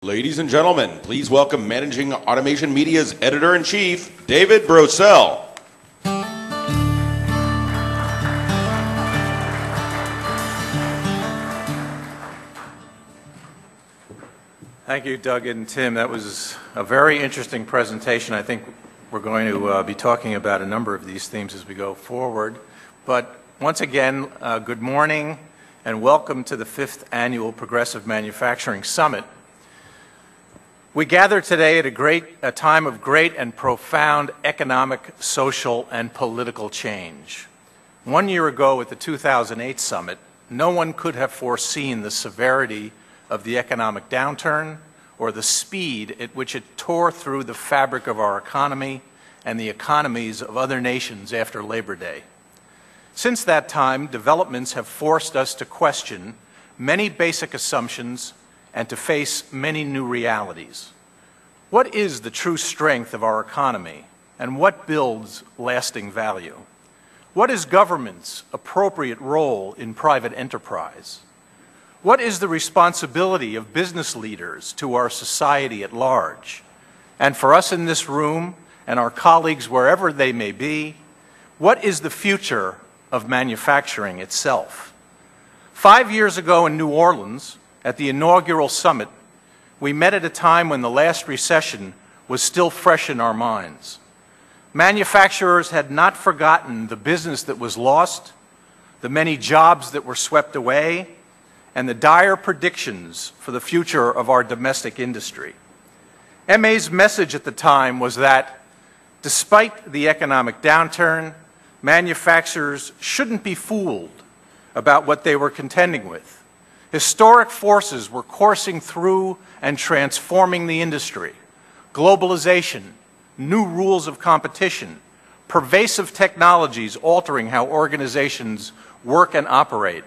Ladies and gentlemen, please welcome Managing Automation Media's Editor-in-Chief, David Brousell. Thank you, Doug and Tim. That was a very interesting presentation. I think we're going to be talking about a number of these themes as we go forward. But once again, good morning and welcome to the 5th Annual Progressive Manufacturing Summit. We gather today at a time of great and profound economic, social, and political change. 1 year ago at the 2008 summit, no one could have foreseen the severity of the economic downturn or the speed at which it tore through the fabric of our economy and the economies of other nations after Labor Day. Since that time, developments have forced us to question many basic assumptions and to face many new realities. What is the true strength of our economy, and what builds lasting value? What is government's appropriate role in private enterprise? What is the responsibility of business leaders to our society at large? And for us in this room and our colleagues wherever they may be, what is the future of manufacturing itself? 5 years ago in New Orleans, at the inaugural summit, we met at a time when the last recession was still fresh in our minds. Manufacturers had not forgotten the business that was lost, the many jobs that were swept away, and the dire predictions for the future of our domestic industry. MA's message at the time was that, despite the economic downturn, manufacturers shouldn't be fooled about what they were contending with. Historic forces were coursing through and transforming the industry. Globalization, new rules of competition, pervasive technologies altering how organizations work and operate,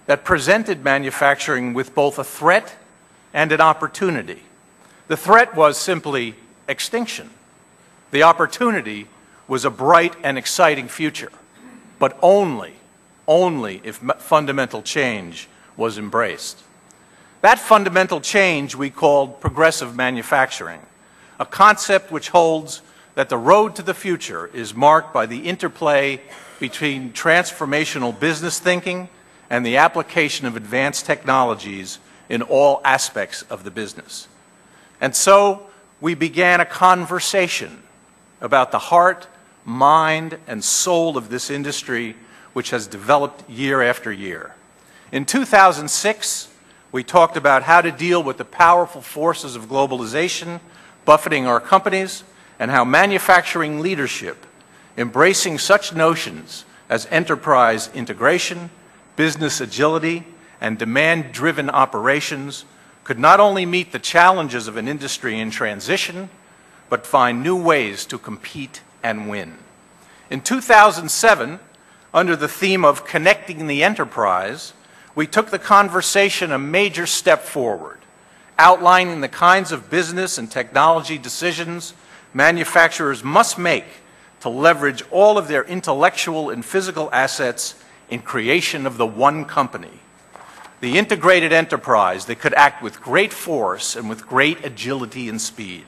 that presented manufacturing with both a threat and an opportunity. The threat was simply extinction. The opportunity was a bright and exciting future, but only if fundamental change was embraced. That fundamental change we called progressive manufacturing, a concept which holds that the road to the future is marked by the interplay between transformational business thinking and the application of advanced technologies in all aspects of the business. And so we began a conversation about the heart, mind, and soul of this industry, which has developed year after year. In 2006, we talked about how to deal with the powerful forces of globalization buffeting our companies, and how manufacturing leadership, embracing such notions as enterprise integration, business agility, and demand-driven operations could not only meet the challenges of an industry in transition, but find new ways to compete and win. In 2007, under the theme of connecting the enterprise, we took the conversation a major step forward, outlining the kinds of business and technology decisions manufacturers must make to leverage all of their intellectual and physical assets in creation of the one company, the integrated enterprise that could act with great force and with great agility and speed.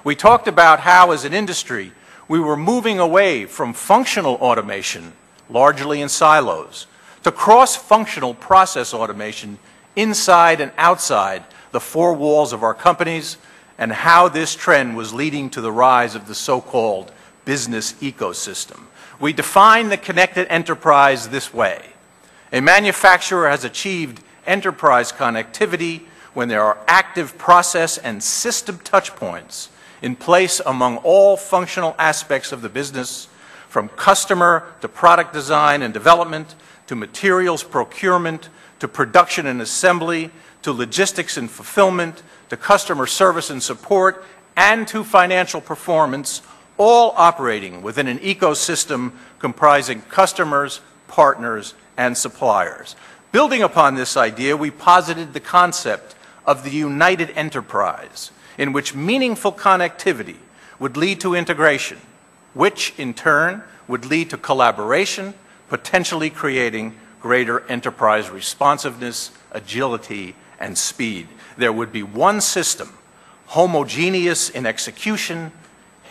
We talked about how, as an industry, we were moving away from functional automation, largely in silos, to cross-functional process automation inside and outside the four walls of our companies, and how this trend was leading to the rise of the so-called business ecosystem. We define the connected enterprise this way. A manufacturer has achieved enterprise connectivity when there are active process and system touchpoints in place among all functional aspects of the business, from customer to product design and development, to materials procurement, to production and assembly, to logistics and fulfillment, to customer service and support, and to financial performance, all operating within an ecosystem comprising customers, partners, and suppliers. Building upon this idea, we posited the concept of the united enterprise, in which meaningful connectivity would lead to integration, which in turn would lead to collaboration, potentially creating greater enterprise responsiveness, agility, and speed. There would be one system homogeneous in execution,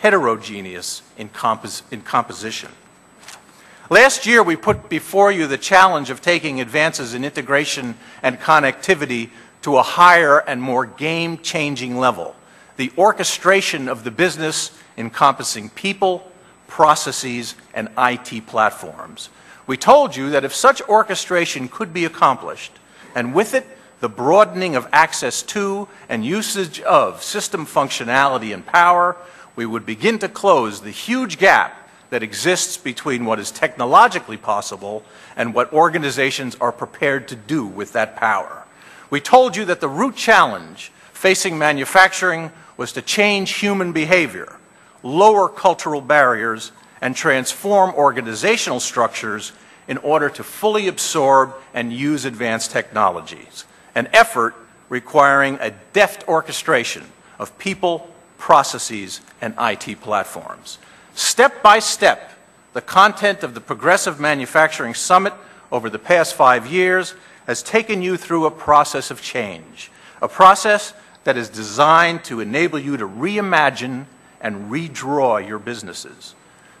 heterogeneous in composition. Last year, we put before you the challenge of taking advances in integration and connectivity to a higher and more game-changing level, the orchestration of the business encompassing people, processes, and IT platforms. We told you that if such orchestration could be accomplished, and with it, the broadening of access to and usage of system functionality and power, we would begin to close the huge gap that exists between what is technologically possible and what organizations are prepared to do with that power. We told you that the root challenge facing manufacturing was to change human behavior, lower cultural barriers, and transform organizational structures in order to fully absorb and use advanced technologies, an effort requiring a deft orchestration of people, processes, and IT platforms. Step by step, the content of the Progressive Manufacturing Summit over the past 5 years has taken you through a process of change, a process that is designed to enable you to reimagine and redraw your businesses.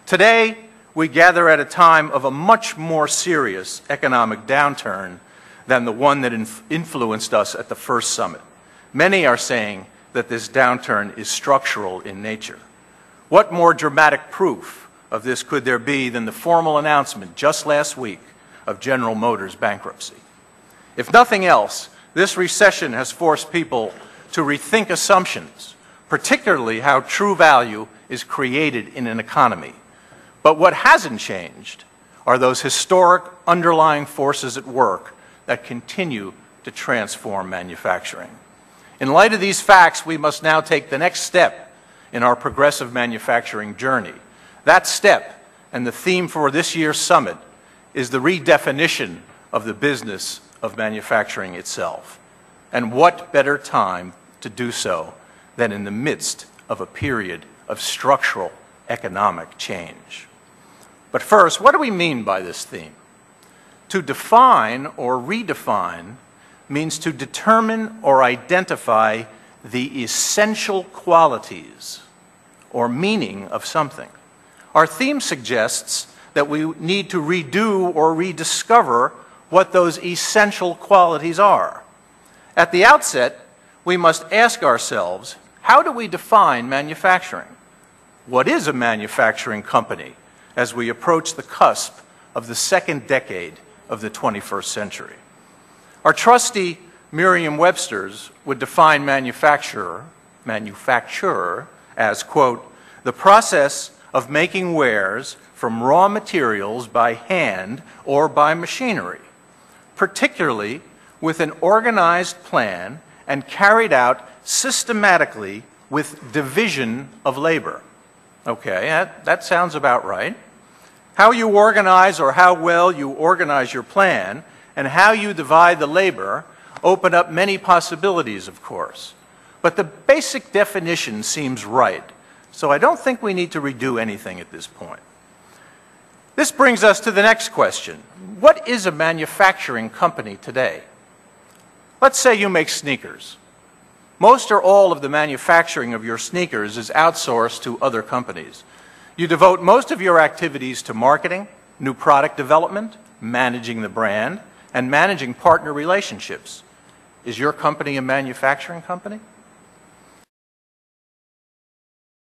Today, we gather at a time of a much more serious economic downturn than the one that influenced us at the first summit. Many are saying that this downturn is structural in nature. What more dramatic proof of this could there be than the formal announcement just last week of General Motors' bankruptcy? If nothing else, this recession has forced people to rethink assumptions, particularly how true value is created in an economy. But what hasn't changed are those historic underlying forces at work that continue to transform manufacturing. In light of these facts, we must now take the next step in our progressive manufacturing journey. That step, and the theme for this year's summit, is the redefinition of the business of manufacturing itself. And what better time to do so than in the midst of a period of structural economic change. But first, what do we mean by this theme? To define or redefine means to determine or identify the essential qualities or meaning of something. Our theme suggests that we need to redo or rediscover what those essential qualities are. At the outset, we must ask ourselves, how do we define manufacturing? What is a manufacturing company as we approach the cusp of the second decade of the 21st century? Our trusty Merriam-Webster's would define manufacturer as, quote, the process of making wares from raw materials by hand or by machinery, particularly with an organized plan and carried out systematically with division of labor. Okay, that sounds about right. How you organize or how well you organize your plan and how you divide the labor open up many possibilities, of course. But the basic definition seems right, so I don't think we need to redo anything at this point. This brings us to the next question. What is a manufacturing company today? Let's say you make sneakers. Most or all of the manufacturing of your sneakers is outsourced to other companies. You devote most of your activities to marketing, new product development, managing the brand, and managing partner relationships. Is your company a manufacturing company?